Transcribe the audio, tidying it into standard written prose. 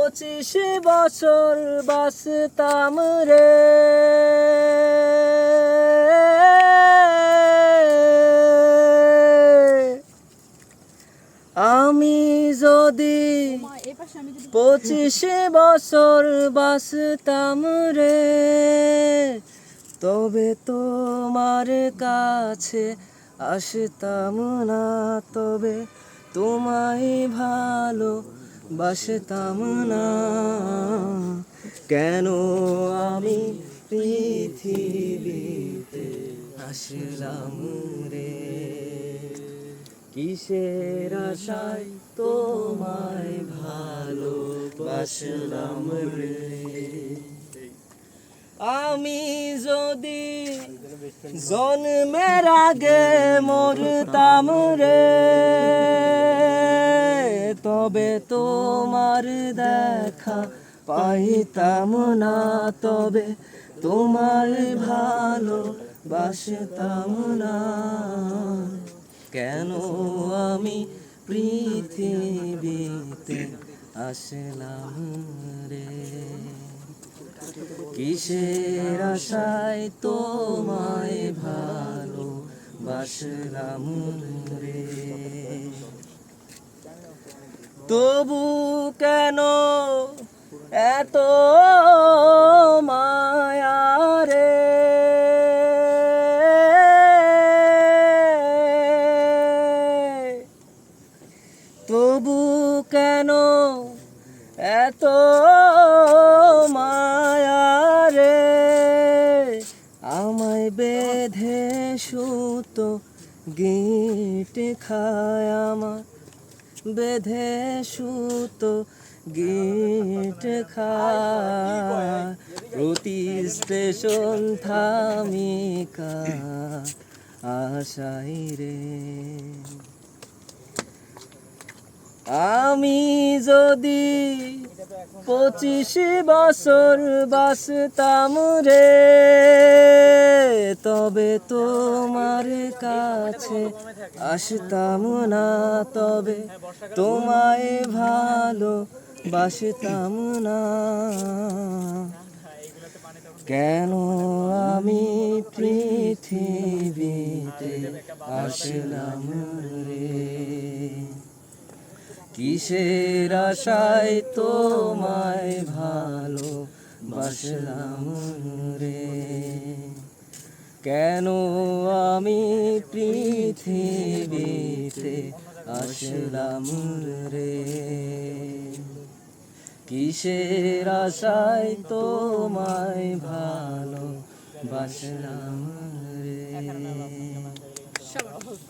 25 বছর বাঁচতাম রে, আমি যদি 25 বছর বাঁচতাম রে, তবে তোমার কাছে আসতাম না, তবে তোমায় ভালো বাসতাম না। কেন আমি পৃথিবীতে আসলাম রে, কিসের আশায় তোমায় ভালোবাসলাম রে। আমি যদি জন্মের আগে মরতাম রে, তবে তোমার দেখা পাইতাম না, তবে তোমার ভালোবাসতাম না। কেন আমি পৃথিবীতে আসলাম রে, কিসের আশায় তোমায় ভালোবাসলাম রে। তবু কেন এত মায়া রে, তবু কেন এত মায়া রে, আমায় বেঁধে সুতো গিট খায়, আমার বেঁধে সুতো গিট খায়, প্রতি স্টেশন থামিকা আশাই রে। আমি যদি 25 বছর বাঁচতাম রে, তবে তোমার কাছে আসতাম না, তবে তোমায় ভালোবাসতাম না। কেন আমি পৃথিবীতে আসলাম রে, কিসের আশায় তোমায় ভালোবাসলাম রে। কেন আমি পৃথিবীতে আসলাম রে, কিসের আশায় তোমায় ভালোবাসলাম।